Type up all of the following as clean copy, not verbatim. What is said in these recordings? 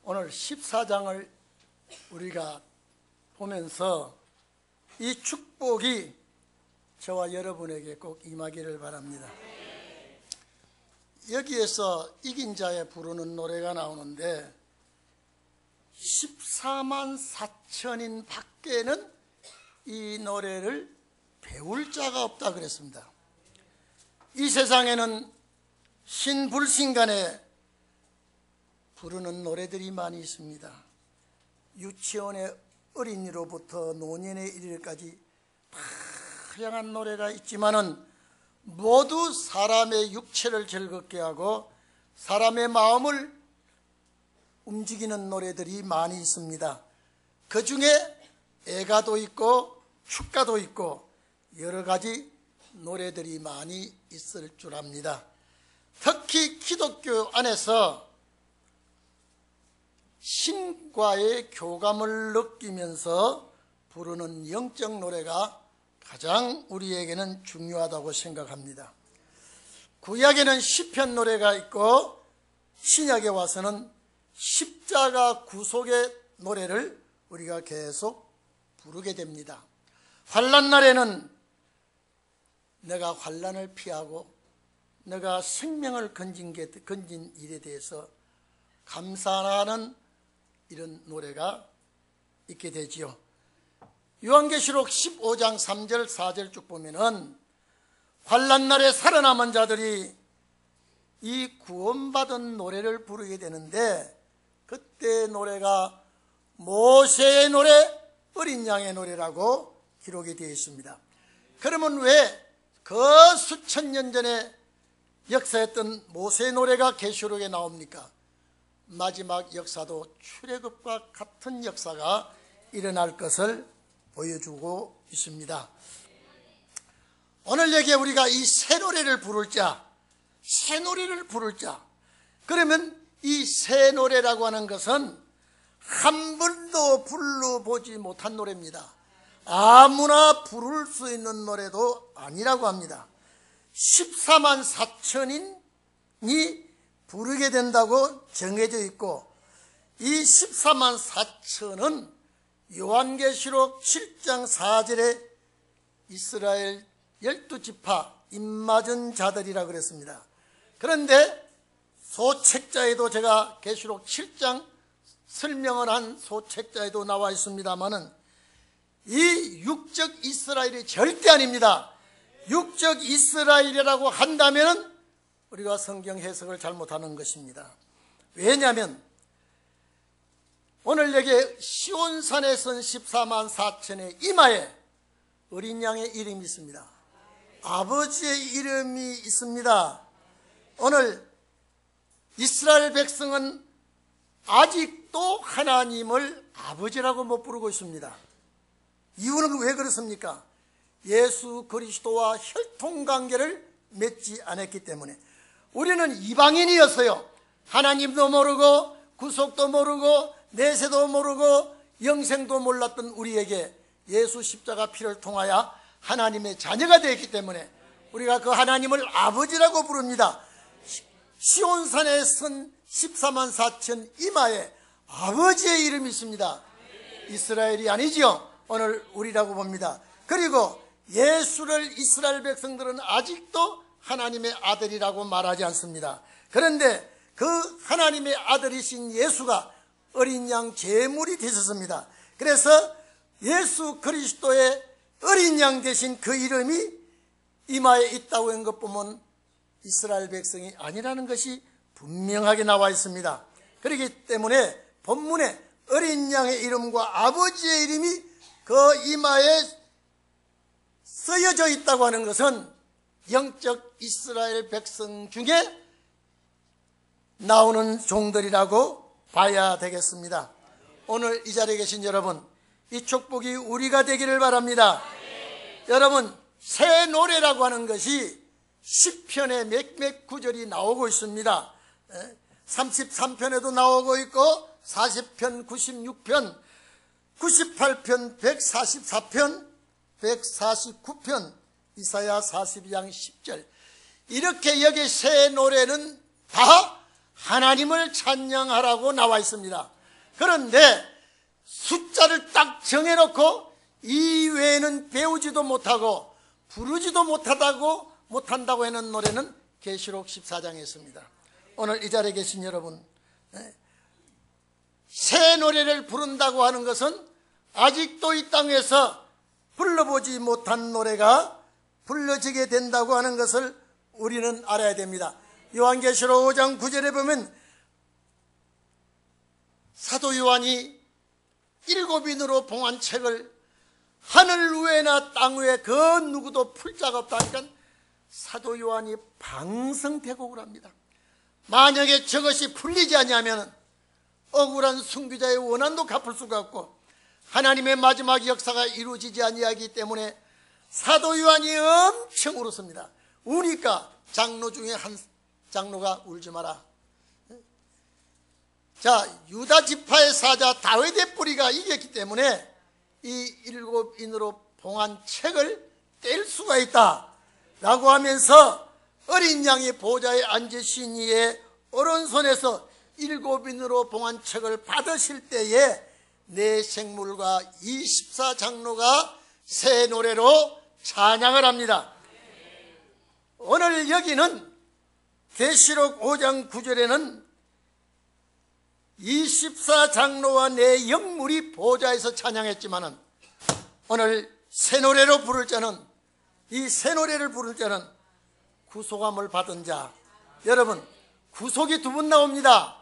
오늘 14장을 우리가 보면서 이 축복이 저와 여러분에게 꼭 임하기를 바랍니다. 여기에서 이긴 자에 부르는 노래가 나오는데 14만 4천인 밖에는 이 노래를 배울 자가 없다 그랬습니다. 이 세상에는 신불신간에 부르는 노래들이 많이 있습니다. 유치원의 어린이로부터 노년에 이르기까지 다양한 노래가 있지만은 모두 사람의 육체를 즐겁게 하고 사람의 마음을 움직이는 노래들이 많이 있습니다. 그 중에 애가도 있고 축가도 있고 여러 가지 노래들이 많이 있을 줄 압니다. 특히 기독교 안에서 신과의 교감을 느끼면서 부르는 영적 노래가 가장 우리에게는 중요하다고 생각합니다. 구약에는 시편 노래가 있고 신약에 와서는 십자가 구속의 노래를 우리가 계속 부르게 됩니다. 환난 날에는 내가 환난을 피하고 내가 생명을 건진 일에 대해서 감사하는 이런 노래가 있게 되지요. 요한계시록 15장 3절 4절 쭉 보면은 환난 날에 살아남은 자들이 이 구원받은 노래를 부르게 되는데 그때 노래가 모세의 노래, 어린 양의 노래라고 기록이 되어 있습니다. 그러면 왜 그 수천 년 전에 역사했던 모세의 노래가 계시록에 나옵니까? 마지막 역사도 출애굽과 같은 역사가 일어날 것을 보여주고 있습니다. 오늘 여기에 우리가 이 새 노래를 부를 자, 새 노래를 부를 자, 그러면 이 새 노래라고 하는 것은 한 번도 불러보지 못한 노래입니다. 아무나 부를 수 있는 노래도 아니라고 합니다. 14만 4천인이 부르게 된다고 정해져 있고 이 14만 4천은 요한계시록 7장 4절에 이스라엘 12지파 입맞은 자들이라 그랬습니다. 그런데 소책자에도 제가 계시록 7장 설명을 한 소책자에도 나와 있습니다마는 이 육적 이스라엘이 절대 아닙니다. 육적 이스라엘이라고 한다면 우리가 성경 해석을 잘못하는 것입니다. 왜냐하면 오늘 여기 시온산에 선 14만 4천의 이마에 어린 양의 이름이 있습니다. 아버지의 이름이 있습니다. 오늘 이스라엘 백성은 아직도 하나님을 아버지라고 못 부르고 있습니다. 이유는 왜 그렇습니까? 예수 그리스도와 혈통관계를 맺지 않았기 때문에. 우리는 이방인이었어요. 하나님도 모르고 구속도 모르고 내세도 모르고 영생도 몰랐던 우리에게 예수 십자가 피를 통하여 하나님의 자녀가 되었기 때문에 우리가 그 하나님을 아버지라고 부릅니다. 시온산에 선 14만 4천 이마에 아버지의 이름이 있습니다. 이스라엘이 아니지요. 오늘 우리라고 봅니다. 그리고 예수를 이스라엘 백성들은 아직도 하나님의 아들이라고 말하지 않습니다. 그런데 그 하나님의 아들이신 예수가 어린 양 제물이 되셨습니다. 그래서 예수 그리스도의 어린 양 되신 그 이름이 이마에 있다고 한 것 보면 이스라엘 백성이 아니라는 것이 분명하게 나와 있습니다. 그렇기 때문에 본문에 어린 양의 이름과 아버지의 이름이 그 이마에 쓰여져 있다고 하는 것은 영적 이스라엘 백성 중에 나오는 종들이라고 봐야 되겠습니다. 오늘 이 자리에 계신 여러분, 이 축복이 우리가 되기를 바랍니다. 여러분, 새 노래라고 하는 것이 시편의 몇몇 구절이 나오고 있습니다. 33편에도 나오고 있고 40편, 96편, 98편, 144편, 149편, 이사야 42장 10절 이렇게 여기 새 노래는 다 하나님을 찬양하라고 나와 있습니다. 그런데 숫자를 딱 정해놓고 이 외에는 배우지도 못하고 부르지도 못한다고 하는 노래는 계시록 14장에 있습니다. 오늘 이 자리에 계신 여러분, 새 노래를 부른다고 하는 것은 아직도 이 땅에서 불러보지 못한 노래가 불러지게 된다고 하는 것을 우리는 알아야 됩니다. 요한계시록 5장 9절에 보면 사도 요한이 7인으로 봉한 책을 하늘 위에나 땅 위에 그 누구도 풀 자가 없다니까 사도 요한이 방성대곡을 합니다. 만약에 저것이 풀리지 않냐면 억울한 순교자의 원한도 갚을 수가 없고 하나님의 마지막 역사가 이루어지지 아니하기 때문에 사도 요한이 엄청 울었습니다. 우니까 장로 중에 한 장로가 울지 마라. 자, 유다 지파의 사자 다윗의 뿌리가 이겼기 때문에 이 7인으로 봉한 책을 뗄 수가 있다 라고 하면서 어린 양의 보좌에 앉으신 이의 오른손에서 7인으로 봉한 책을 받으실 때에 내 생물과 24장로가 새 노래로 찬양을 합니다. 오늘 여기는 계시록 5장 9절에는 24장로와 내 영물이 보좌에서 찬양했지만은 오늘 새 노래로 부를 자는, 이 새 노래를 부를 자는 구속함을 받은 자. 여러분, 구속이 두 번 나옵니다.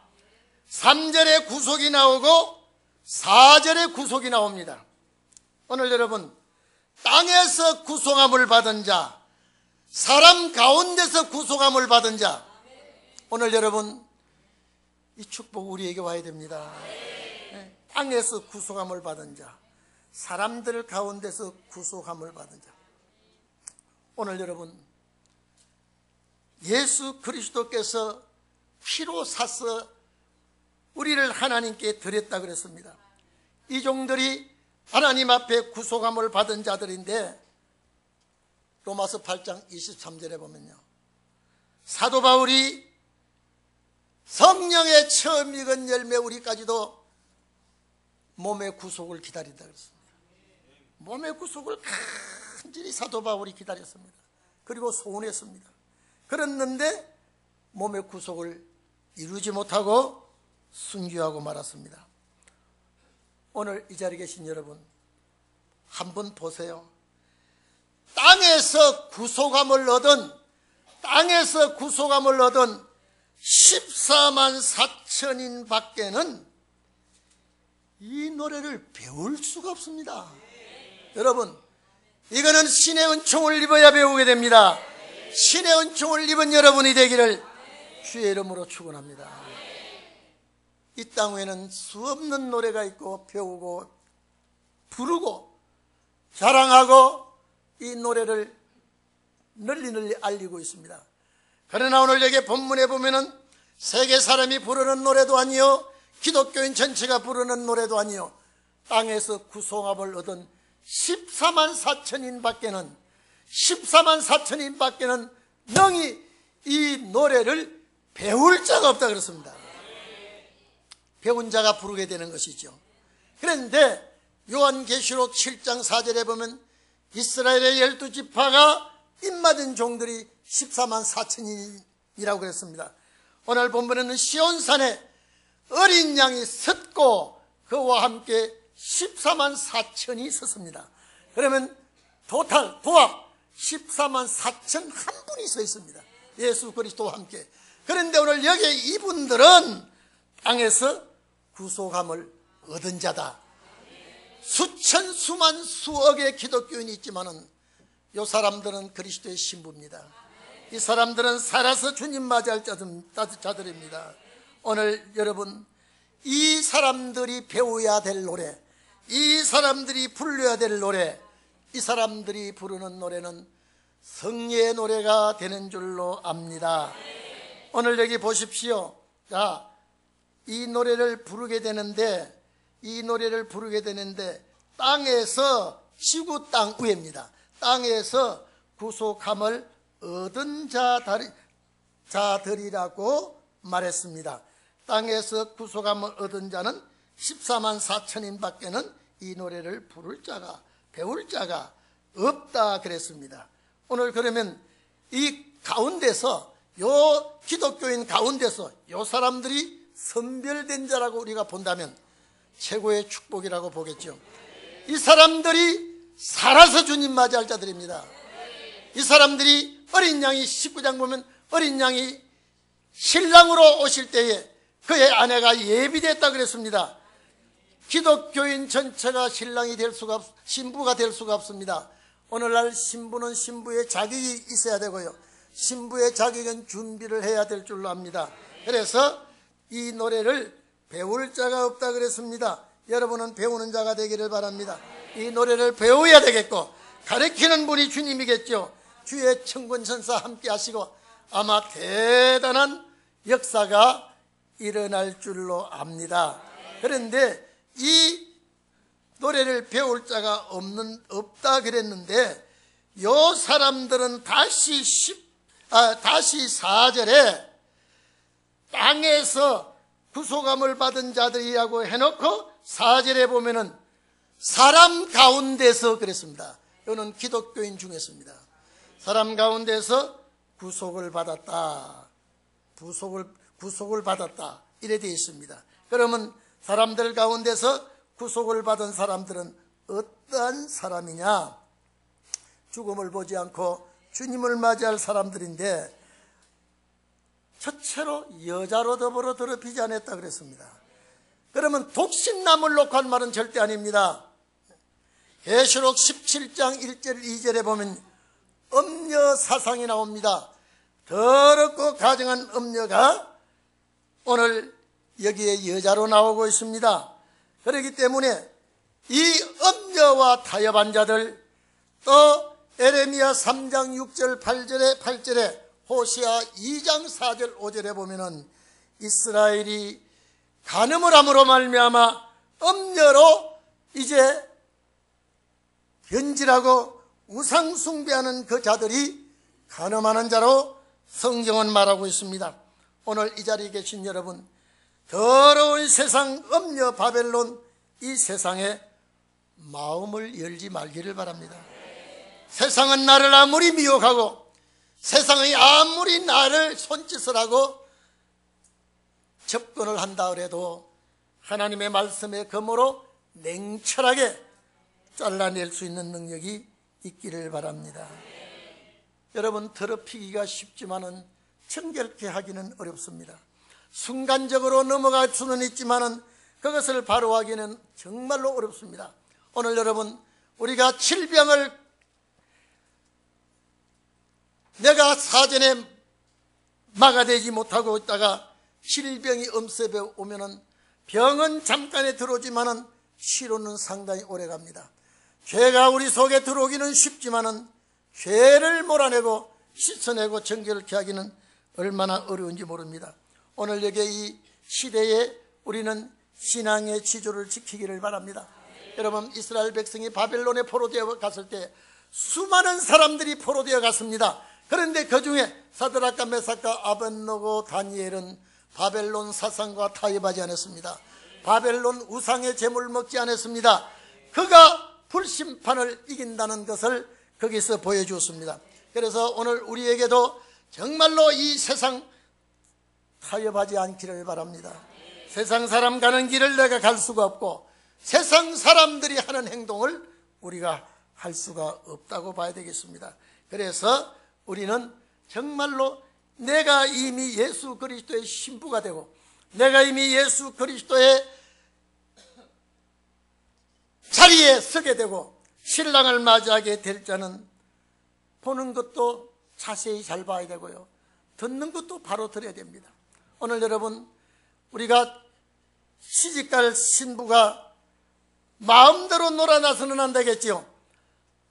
3절에 구속이 나오고 4절에 구속이 나옵니다. 오늘 여러분, 땅에서 구속함을 받은 자, 사람 가운데서 구속함을 받은 자, 오늘 여러분 이 축복 우리에게 와야 됩니다. 땅에서 구속함을 받은 자, 사람들 가운데서 구속함을 받은 자. 오늘 여러분, 예수 그리스도께서 피로 사서 우리를 하나님께 드렸다 그랬습니다. 이 종들이 하나님 앞에 구속함을 받은 자들인데 로마서 8장 23절에 보면요, 사도 바울이 성령의 처음 익은 열매 우리까지도 몸의 구속을 기다린다 그랬습니다. 몸의 구속을 간절히 사도 바울이 기다렸습니다. 그리고 소원했습니다. 그랬는데 몸의 구속을 이루지 못하고 순교하고 말았습니다. 오늘 이 자리에 계신 여러분, 한번 보세요. 땅에서 구속함을 얻은 14만 4천인 밖에는 이 노래를 배울 수가 없습니다. 여러분, 이거는 신의 은총을 입어야 배우게 됩니다. 신의 은총을 입은 여러분이 되기를 주의 이름으로 축원합니다. 이 땅 위에는 수없는 노래가 있고 배우고 부르고 자랑하고 이 노래를 널리 알리고 있습니다. 그러나 오늘 여기 본문에 보면은 세계 사람이 부르는 노래도 아니요, 기독교인 전체가 부르는 노래도 아니요, 땅에서 구속함을 얻은 14만 4천인 밖에는 능히 이 노래를 배울 자가 없다 그렇습니다. 배운 자가 부르게 되는 것이죠. 그런데 요한계시록 7장 4절에 보면 이스라엘의 12지파가 입맞은 종들이 14만 4천이라고 그랬습니다. 오늘 본문에는 시온산에 어린 양이 섰고 그와 함께 14만 4천이 섰습니다. 그러면 도합 14만 4천 한 분이 서 있습니다. 예수 그리스도와 함께. 그런데 오늘 여기 이분들은 땅에서 구속함을 얻은 자다. 수천 수만 수억의 기독교인이 있지만은 이 사람들은 그리스도의 신부입니다. 이 사람들은 살아서 주님 맞이할 자들입니다. 오늘 여러분, 이 사람들이 배워야 될 노래, 이 사람들이 불러야 될 노래, 이 사람들이 부르는 노래는 성례의 노래가 되는 줄로 압니다. 오늘 여기 보십시오. 자, 이 노래를 부르게 되는데 땅에서, 지구 땅 위입니다. 땅에서 구속함을 얻은 자들이라고 말했습니다. 땅에서 구속함을 얻은 자는 14만 4천인 밖에는 이 노래를 부를 자가, 배울 자가 없다 그랬습니다. 오늘 그러면 이 가운데서, 요 기독교인 가운데서 요 사람들이 선별된 자라고 우리가 본다면 최고의 축복이라고 보겠죠. 이 사람들이 살아서 주님 맞이할 자들입니다. 이 사람들이 어린 양이 19장 보면 어린 양이 신랑으로 오실 때에 그의 아내가 예비됐다 그랬습니다. 기독교인 전체가 신랑이 될 수가 신부가 될 수가 없습니다. 오늘날 신부는 신부의 자격이 있어야 되고요, 신부의 자격은 준비를 해야 될 줄로 압니다. 그래서 이 노래를 배울 자가 없다 그랬습니다. 여러분은 배우는 자가 되기를 바랍니다. 이 노래를 배워야 되겠고 가르치는 분이 주님이겠죠. 주의 천군천사 함께 하시고 아마 대단한 역사가 일어날 줄로 압니다. 그런데 이 노래를 배울 자가 없다 그랬는데 요 사람들은 다시 4절에 땅에서 구속함을 받은 자들이라고 해놓고 4절에 보면은 사람 가운데서 그랬습니다. 이거는 기독교인 중에서입니다. 사람 가운데서 구속을 받았다. 구속을 받았다. 이래 되어 있습니다. 그러면 사람들 가운데서 구속을 받은 사람들은 어떠한 사람이냐? 죽음을 보지 않고 주님을 맞이할 사람들인데 첫째로 여자로 더불어 더럽히지 않았다 그랬습니다. 그러면 독신남을 놓고 한 말은 절대 아닙니다. 계시록 17장 1절 2절에 보면 음녀 사상이 나옵니다. 더럽고 가증한 음녀가 오늘 여기에 여자로 나오고 있습니다. 그렇기 때문에 이 음녀와 타협한 자들, 또 에레미야 3장 6절 8절에 호시아 2장 4절 5절에 보면은 이스라엘이 간음을 함으로 말미암아 음녀로 이제 변질하고 우상 숭배하는 그 자들이 간음하는 자로 성경은 말하고 있습니다. 오늘 이 자리에 계신 여러분, 더러운 세상 음녀 바벨론, 이 세상에 마음을 열지 말기를 바랍니다. 세상은 나를 아무리 미혹하고 세상이 아무리 나를 손짓을 하고 접근을 한다 그래도 하나님의 말씀의 검으로 냉철하게 잘라낼 수 있는 능력이 있기를 바랍니다. 여러분, 더럽히기가 쉽지만은 청결케 하기는 어렵습니다. 순간적으로 넘어갈 수는 있지만은 그것을 바로 하기는 정말로 어렵습니다. 오늘 여러분, 우리가 질병을 내가 사전에 막아내지 못하고 있다가 질병이 엄습해 오면은 병은 잠깐에 들어오지만은 치료는 상당히 오래 갑니다. 죄가 우리 속에 들어오기는 쉽지만은 죄를 몰아내고 씻어내고 정결케 하기는 얼마나 어려운지 모릅니다. 오늘 여기 이 시대에 우리는 신앙의 지조를 지키기를 바랍니다. 여러분, 이스라엘 백성이 바벨론에 포로되어 갔을 때 수많은 사람들이 포로되어 갔습니다. 그런데 그 중에 사드락과 메삭과 아벳노고 다니엘은 바벨론 사상과 타협하지 않았습니다. 바벨론 우상의 제물 먹지 않았습니다. 그가 불심판을 이긴다는 것을 거기서 보여주었습니다. 그래서 오늘 우리에게도 정말로 이 세상 타협하지 않기를 바랍니다. 세상 사람 가는 길을 내가 갈 수가 없고 세상 사람들이 하는 행동을 우리가 할 수가 없다고 봐야 되겠습니다. 그래서 우리는 정말로 내가 이미 예수 그리스도의 신부가 되고 내가 이미 예수 그리스도의 자리에 서게 되고 신랑을 맞이하게 될 자는 보는 것도 자세히 잘 봐야 되고요, 듣는 것도 바로 들어야 됩니다. 오늘 여러분, 우리가 시집갈 신부가 마음대로 놀아나서는 안 되겠지요.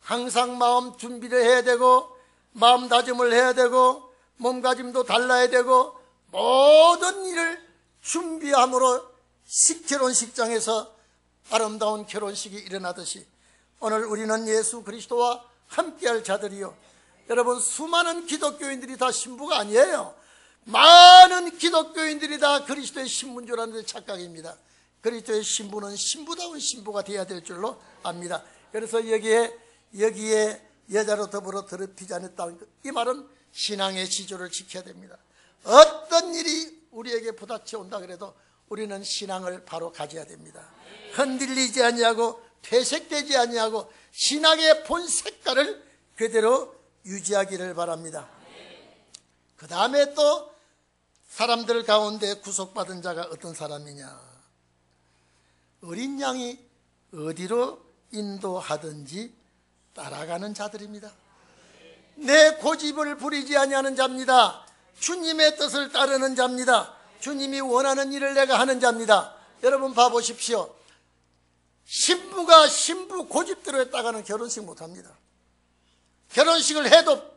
항상 마음 준비를 해야 되고 마음 다짐을 해야 되고 몸가짐도 달라야 되고 모든 일을 준비함으로 결혼식장에서 아름다운 결혼식이 일어나듯이 오늘 우리는 예수 그리스도와 함께할 자들이요, 여러분, 수많은 기독교인들이 다 신부가 아니에요. 많은 기독교인들이 다 그리스도의 신부인 줄 아는데 착각입니다. 그리스도의 신부는 신부다운 신부가 되어야 될 줄로 압니다. 그래서 여기에 여자로 더불어 더럽히지 않았다는 이 말은 신앙의 지조를 지켜야 됩니다. 어떤 일이 우리에게 부딪혀 온다 그래도 우리는 신앙을 바로 가져야 됩니다. 흔들리지 아니하고 퇴색되지 아니하고 신앙의 본 색깔을 그대로 유지하기를 바랍니다. 그 다음에 또 사람들 가운데 구속받은 자가 어떤 사람이냐? 어린 양이 어디로 인도하든지 따라가는 자들입니다. 내 고집을 부리지 아니하는 자입니다. 주님의 뜻을 따르는 자입니다. 주님이 원하는 일을 내가 하는 자입니다. 여러분 봐보십시오. 신부가 신부 고집대로 했다가는 결혼식 못합니다. 결혼식을 해도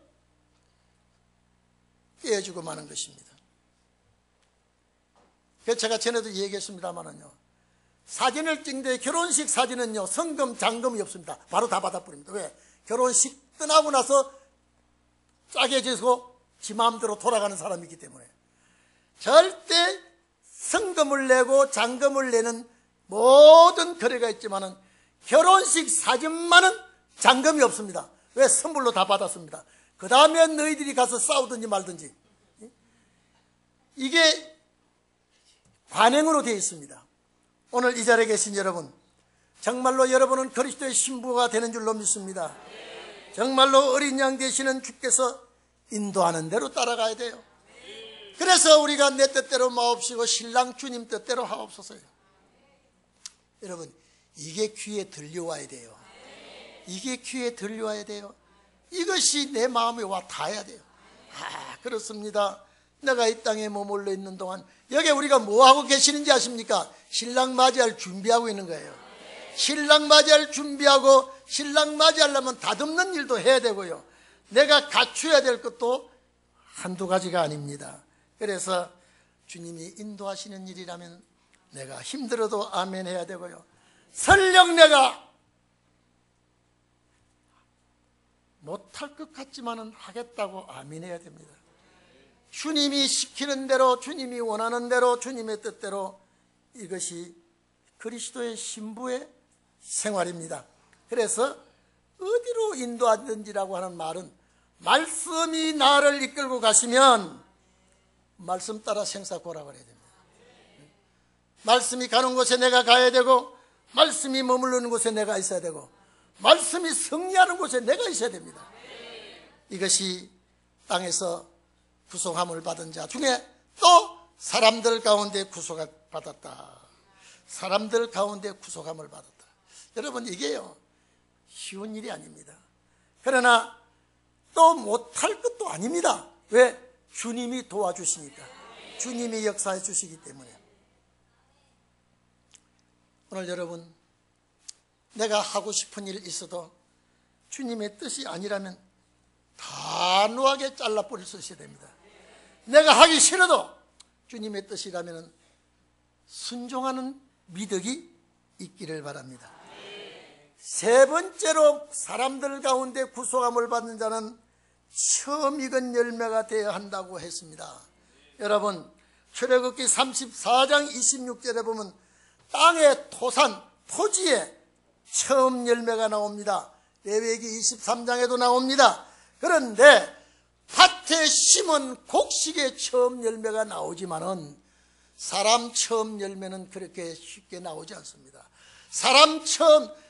깨어지고 마는 것입니다. 그래서 제가 전에도 얘기했습니다마는요, 사진을 찍는데 결혼식 사진은요, 성금, 잔금이 없습니다. 바로 다 받아버립니다. 왜? 결혼식 떠나고 나서 짜게지고 지 마음대로 돌아가는 사람이기 때문에. 절대 성금을 내고 잔금을 내는 모든 거래가 있지만은 결혼식 사진만은 잔금이 없습니다. 왜? 선물로 다 받았습니다. 그 다음에 너희들이 가서 싸우든지 말든지. 이게 관행으로 되어 있습니다. 오늘 이 자리에 계신 여러분, 정말로 여러분은 그리스도의 신부가 되는 줄로 믿습니다. 정말로 어린 양 되시는 주께서 인도하는 대로 따라가야 돼요. 그래서 우리가 내 뜻대로 마옵시고 신랑 주님 뜻대로 하옵소서요. 여러분, 이게 귀에 들려와야 돼요. 이게 귀에 들려와야 돼요. 이것이 내 마음에 와 닿아야 돼요. 그렇습니다. 내가 이 땅에 머물러 있는 동안 여기 우리가 뭐하고 계시는지 아십니까? 신랑 맞이할 준비하고 있는 거예요. 신랑 맞이할 준비하고 신랑 맞이하려면 다듬는 일도 해야 되고요. 내가 갖춰야 될 것도 한두 가지가 아닙니다. 그래서 주님이 인도하시는 일이라면 내가 힘들어도 아멘 해야 되고요. 설령 내가 못할 것 같지만은 하겠다고 아멘 해야 됩니다. 주님이 시키는 대로, 주님이 원하는 대로, 주님의 뜻대로, 이것이 그리스도의 신부의 생활입니다. 그래서 어디로 인도하든지라고 하는 말은 말씀이 나를 이끌고 가시면 말씀 따라 생사고락을 해야 됩니다. 말씀이 가는 곳에 내가 가야 되고, 말씀이 머무르는 곳에 내가 있어야 되고, 말씀이 승리하는 곳에 내가 있어야 됩니다. 이것이 땅에서 구속함을 받은 자 중에 또 사람들 가운데 구속을 받았다. 사람들 가운데 구속함을 받았다. 여러분, 이게요, 쉬운 일이 아닙니다. 그러나 또 못할 것도 아닙니다. 왜? 주님이 도와주시니까. 주님이 역사해 주시기 때문에. 오늘 여러분, 내가 하고 싶은 일 있어도 주님의 뜻이 아니라면 단호하게 잘라버릴 수 있어야 됩니다. 내가 하기 싫어도 주님의 뜻이라면 순종하는 미덕이 있기를 바랍니다. 세 번째로 사람들 가운데 구속함을 받는 자는 처음 익은 열매가 되어야 한다고 했습니다. 여러분, 출애굽기 34장 26절에 보면 땅의 토산, 토지에 처음 열매가 나옵니다. 레위기 23장에도 나옵니다. 그런데 밭에 심은 곡식의 처음 열매가 나오지만은 사람 처음 열매는 그렇게 쉽게 나오지 않습니다.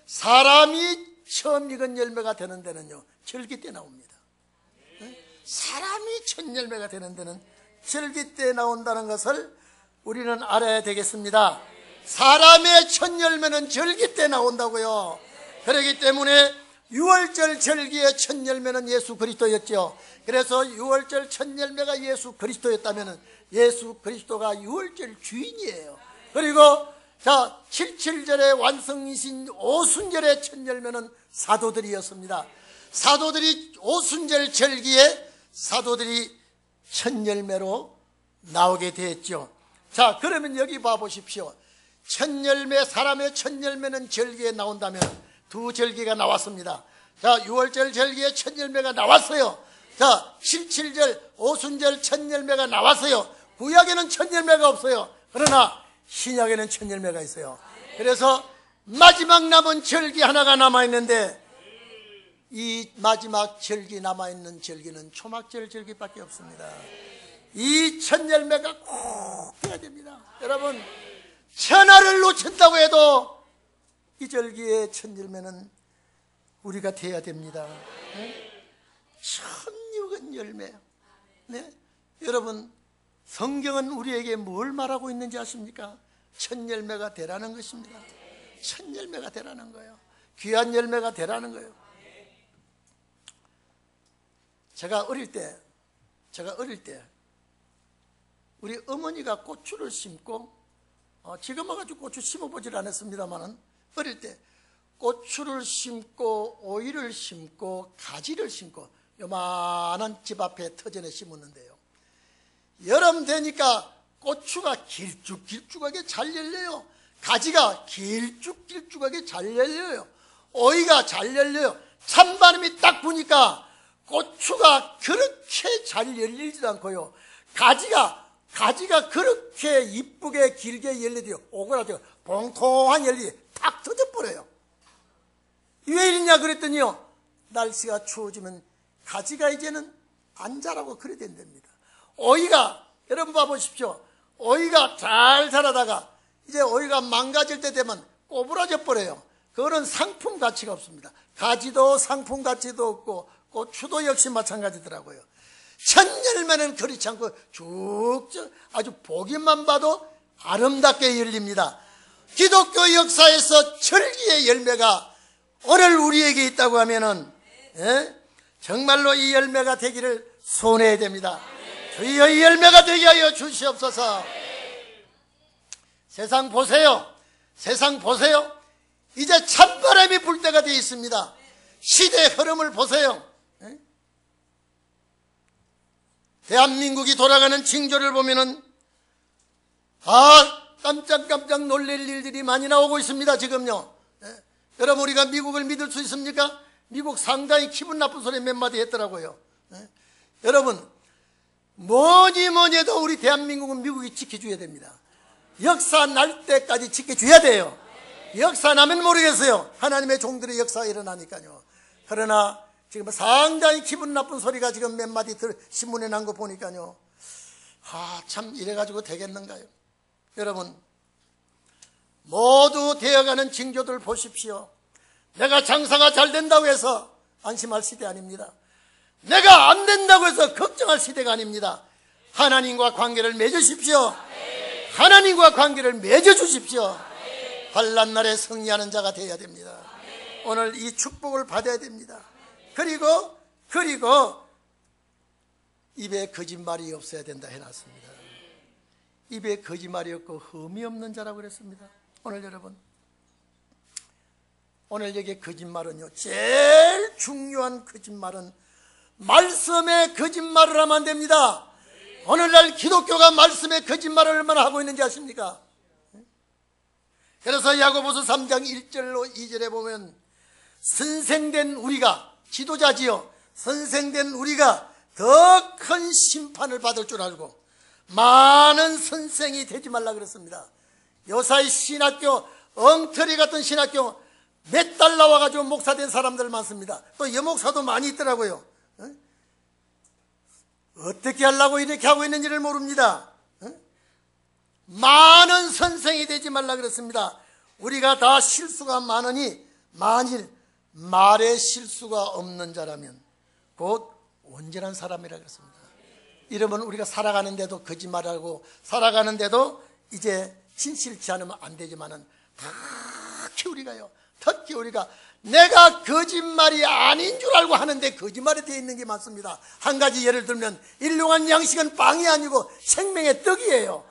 사람이 처음 익은 열매가 되는 데는요, 절기 때 나옵니다. 사람이 첫 열매가 되는 데는 절기 때 나온다는 것을 우리는 알아야 되겠습니다. 사람의 첫 열매는 절기 때 나온다고요. 그렇기 때문에 유월절 절기의 첫 열매는 예수 그리스도였죠. 그래서 유월절 첫 열매가 예수 그리스도였다면 예수 그리스도가 유월절 주인이에요. 그리고 77절의 완성이신 오순절의 첫 열매는 사도들이었습니다. 사도들이 오순절 절기에 사도들이 첫 열매로 나오게 됐죠. 자, 그러면 여기 봐보십시오. 첫 열매, 사람의 첫 열매는 절기에 나온다면 두 절기가 나왔습니다. 자, 6월절 절기에 첫 열매가 나왔어요. 자, 77절 오순절 첫 열매가 나왔어요. 구약에는 첫 열매가 없어요. 그러나 신약에는 첫 열매가 있어요. 그래서 마지막 남은 절기 하나가 남아있는데 이 마지막 절기 남아있는 절기는 초막절 절기밖에 없습니다. 이 첫 열매가 꼭 돼야 됩니다. 여러분, 천하를 놓친다고 해도 이 절기의 첫 열매는 우리가 돼야 됩니다. 네? 천육은 열매. 네? 여러분, 성경은 우리에게 뭘 말하고 있는지 아십니까? 첫 열매가 되라는 것입니다. 첫 열매가 되라는 거예요. 귀한 열매가 되라는 거예요. 제가 어릴 때 우리 어머니가 고추를 심고, 지금 와가지고 고추 심어보질 않았습니다만은 어릴 때 고추를 심고 오이를 심고 가지를 심고 요만한 집 앞에 터전에 심었는데요, 여름 되니까 고추가 길쭉길쭉하게 잘 열려요. 가지가 길쭉길쭉하게 잘 열려요. 오이가 잘 열려요. 찬바람이 딱 부니까 고추가 그렇게 잘 열리지도 않고요, 가지가 그렇게 이쁘게 길게 열리도요, 오그라져 봉통한 열리 탁 터져버려요. 왜 이러냐 그랬더니요, 날씨가 추워지면 가지가 이제는 안 자라고 그래 된답니다. 오이가, 여러분 봐보십시오. 오이가 잘 자라다가 이제 오이가 망가질 때 되면 꼬부라져 버려요. 그거는 상품 가치가 없습니다. 가지도 상품 가치도 없고 고추도 역시 마찬가지더라고요. 첫 열매는 그렇지 않고 쭉 아주 보기만 봐도 아름답게 열립니다. 기독교 역사에서 절기의 열매가 오늘 우리에게 있다고 하면은, 정말로 이 열매가 되기를 소원해야 됩니다. 주여 이 열매가 되게 하여 주시옵소서. 세상 보세요. 세상 보세요. 이제 찬바람이 불 때가 되어 있습니다. 시대의 흐름을 보세요. 대한민국이 돌아가는 징조를 보면은 깜짝깜짝 놀랄 일들이 많이 나오고 있습니다. 지금요. 여러분, 우리가 미국을 믿을 수 있습니까? 미국 상당히 기분 나쁜 소리 몇 마디 했더라고요. 여러분, 뭐니 해도 우리 대한민국은 미국이 지켜줘야 됩니다. 역사 날 때까지 지켜줘야 돼요. 역사 나면 모르겠어요. 하나님의 종들의 역사가 일어나니까요. 그러나 지금 상당히 기분 나쁜 소리가 지금 몇 마디 신문에 난 거 보니까요, 참 이래가지고 되겠는가요? 여러분, 모두 되어가는 징조들 보십시오. 내가 장사가 잘 된다고 해서 안심할 시대 아닙니다. 내가 안 된다고 해서 걱정할 시대가 아닙니다. 하나님과 관계를 맺으십시오. 하나님과 관계를 맺어주십시오. 환난 날에 승리하는 자가 되어야 됩니다. 오늘 이 축복을 받아야 됩니다. 그리고 입에 거짓말이 없어야 된다 해놨습니다. 입에 거짓말이 없고 흠이 없는 자라고 그랬습니다. 오늘 여러분, 오늘 여기 거짓말은요, 제일 중요한 거짓말은 말씀에 거짓말을 하면 안 됩니다. 오늘날 기독교가 말씀에 거짓말을 얼마나 하고 있는지 아십니까? 그래서 야고보서 3장 1절로 2절에 보면 선생된 우리가, 지도자지요, 선생된 우리가 더 큰 심판을 받을 줄 알고 많은 선생이 되지 말라 그랬습니다. 요사이 신학교, 엉터리 같은 신학교 몇 달 나와가지고 목사 된 사람들 많습니다. 또 여목사도 많이 있더라고요. 어떻게 하려고 이렇게 하고 있는지를 모릅니다. 많은 선생이 되지 말라 그랬습니다. 우리가 다 실수가 많으니 만일 말에 실수가 없는 자라면 곧 온전한 사람이라 그랬습니다. 이러면 우리가 살아가는데도 거짓말하고 살아가는데도 이제 진실치 않으면 안 되지만은 특히 우리가 내가 거짓말이 아닌 줄 알고 하는데 거짓말이 되어 있는 게 많습니다. 한 가지 예를 들면 일용한 양식은 빵이 아니고 생명의 떡이에요.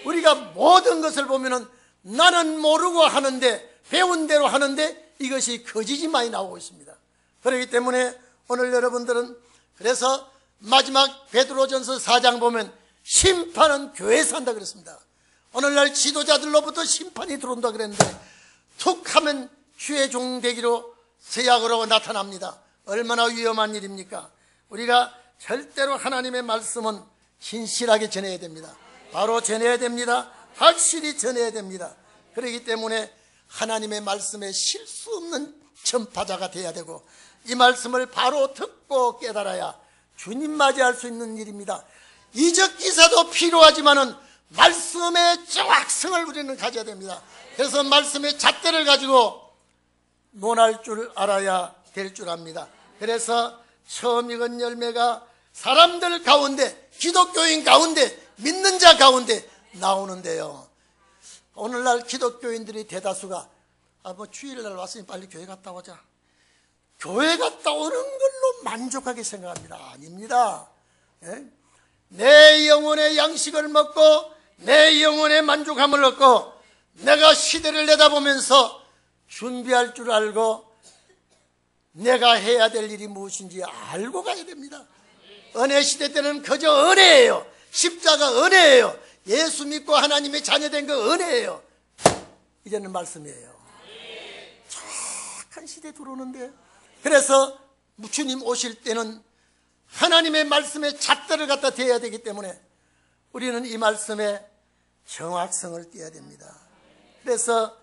우리가 모든 것을 보면은 나는 모르고 하는데, 배운 대로 하는데 이것이 거짓이 많이 나오고 있습니다. 그렇기 때문에 오늘 여러분들은, 그래서 마지막 베드로전서 4장 보면 심판은 교회에서 한다 그랬습니다. 오늘날 지도자들로부터 심판이 들어온다 그랬는데 툭 하면 주의 종 되기로 서약으로 나타납니다. 얼마나 위험한 일입니까? 우리가 절대로 하나님의 말씀은 신실하게 전해야 됩니다. 바로 전해야 됩니다. 확실히 전해야 됩니다. 그렇기 때문에 하나님의 말씀에 실수 없는 전파자가 돼야 되고, 이 말씀을 바로 듣고 깨달아야 주님 맞이할 수 있는 일입니다. 이적 기사도 필요하지만은 말씀의 정확성을 우리는 가져야 됩니다. 그래서 말씀의 잣대를 가지고 논할 줄 알아야 될 줄 압니다. 그래서 처음 익은 열매가 사람들 가운데, 기독교인 가운데, 믿는 자 가운데 나오는데요, 오늘날 기독교인들이 대다수가 뭐 주일날 왔으니 빨리 교회 갔다 오자, 교회 갔다 오는 걸로 만족하게 생각합니다. 아닙니다. 예? 내 영혼의 양식을 먹고 내 영혼의 만족함을 얻고 내가 시대를 내다보면서 준비할 줄 알고 내가 해야 될 일이 무엇인지 알고 가야 됩니다. 은혜 시대 때는 그저 은혜예요. 십자가 은혜예요. 예수 믿고 하나님의 자녀된 거 은혜예요. 이제는 말씀이에요. 착한 시대에 들어오는데, 그래서 주님 오실 때는 하나님의 말씀에 잣대를 갖다 대야 되기 때문에 우리는 이 말씀의 정확성을 띄어야 됩니다. 그래서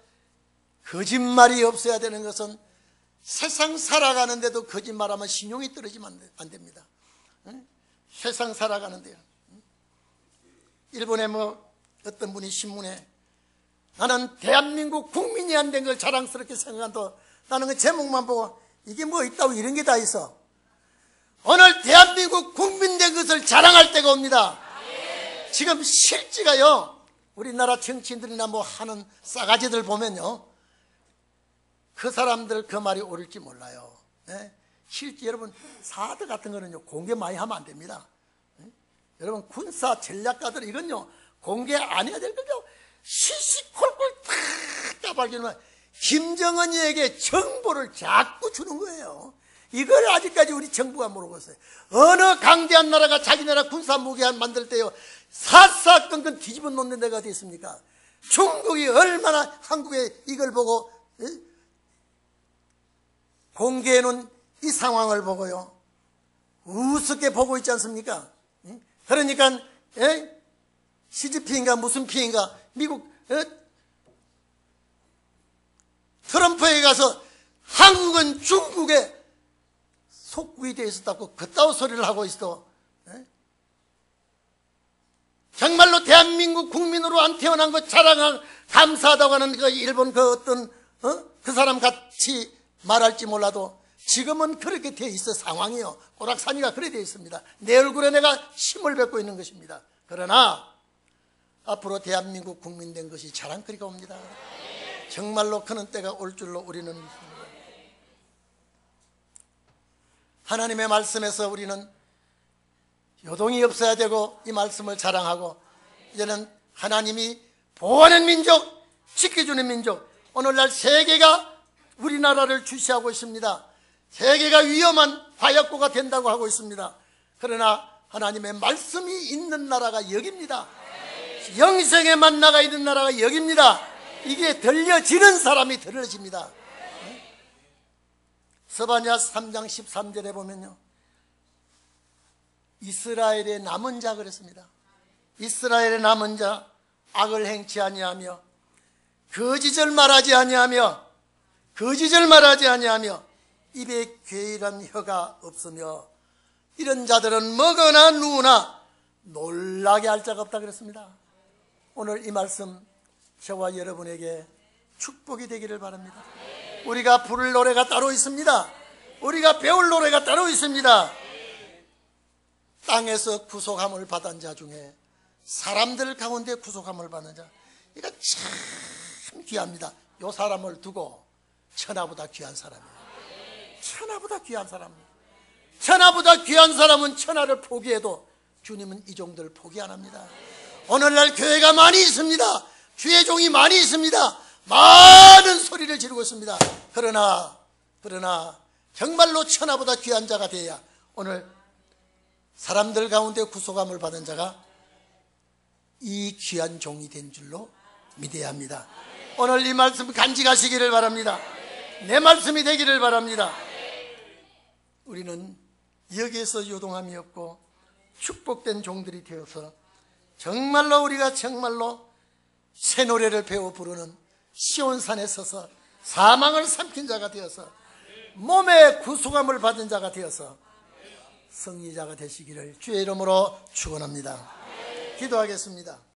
거짓말이 없어야 되는 것은, 세상 살아가는데도 거짓말하면 신용이 떨어지면 안 됩니다. 세상 살아가는데요, 일본에 어떤 분이 신문에 나는 대한민국 국민이 안 된 걸 자랑스럽게 생각한다. 나는 그 제목만 보고 이게 뭐 있다고 이런 게 다 있어. 오늘 대한민국 국민 된 것을 자랑할 때가 옵니다. 지금 실제가요, 우리나라 정치인들이나 뭐 하는 싸가지들 보면요, 그 사람들 그 말이 옳을지 몰라요. 예? 실제 여러분 사드 같은 거는요 공개 많이 하면 안 됩니다. 예? 여러분 군사 전략가들 이건요 공개 안 해야 될 거죠. 시시콜콜 다 따발기는 김정은이에게 정보를 자꾸 주는 거예요. 이걸 아직까지 우리 정부가 모르고 있어요. 어느 강대한 나라가 자기 나라 군사 무기 만들 때요 사사건건 뒤집어 놓는 데가 어디 있습니까? 중국이 얼마나 한국에 이걸 보고 공개해 놓은 이 상황을 보고요 우습게 보고 있지 않습니까? 그러니까 시진핑인가 무슨 핑인가 미국 트럼프에 가서 한국은 중국의 속국이 되어 있었다고 그따위 소리를 하고 있어. 정말로 대한민국 국민으로 안 태어난 것 자랑한 감사하다고 하는 그 일본 그 어떤 그 사람 같이 말할지 몰라도 지금은 그렇게 되어 있어. 상황이요 오락산이가 그렇게 되어 있습니다. 내 얼굴에 내가 힘을 뱉고 있는 것입니다. 그러나 앞으로 대한민국 국민 된 것이 자랑거리가 옵니다. 정말로 그는 때가 올 줄로 우리는 믿습니다. 하나님의 말씀에서 우리는 요동이 없어야 되고 이 말씀을 자랑하고, 이제는 하나님이 보호하는 민족, 지켜주는 민족, 오늘날 세계가 우리나라를 주시하고 있습니다. 세계가 위험한 화약고가 된다고 하고 있습니다. 그러나 하나님의 말씀이 있는 나라가 여기입니다. 영생의 만나가 있는 나라가 여기입니다. 이게 들려지는 사람이 들려집니다. 스바냐 3장 13절에 보면요 이스라엘의 남은 자 그랬습니다. 이스라엘의 남은 자 악을 행치 아니하며 거짓을 말하지 아니하며 입에 괴일한 혀가 없으며 이런 자들은 먹으나 누우나 놀라게 할 자가 없다 그랬습니다. 오늘 이 말씀 저와 여러분에게 축복이 되기를 바랍니다. 우리가 부를 노래가 따로 있습니다. 우리가 배울 노래가 따로 있습니다. 땅에서 구속함을 받은 자 중에 사람들 가운데 구속함을 받는 자, 이거 참 귀합니다. 이 사람을 두고 천하보다 귀한 사람이에요. 천하보다 귀한 사람입니다. 천하보다 귀한 사람은 천하를 포기해도 주님은 이 정도를 포기 안 합니다. 오늘날 교회가 많이 있습니다. 주의 종이 많이 있습니다. 많은 소리를 지르고 있습니다. 그러나 정말로 천하보다 귀한 자가 되어야 오늘 사람들 가운데 구속함을 받은 자가 이 귀한 종이 된 줄로 믿어야 합니다. 오늘 이 말씀 간직하시기를 바랍니다. 내 말씀이 되기를 바랍니다. 우리는 여기에서 요동함이 없고 축복된 종들이 되어서 정말로 우리가 정말로 새 노래를 배워 부르는 시온산에 서서 사망을 삼킨 자가 되어서 몸의 구속함을 받은 자가 되어서 승리자가 되시기를 주의 이름으로 축원합니다. 기도하겠습니다.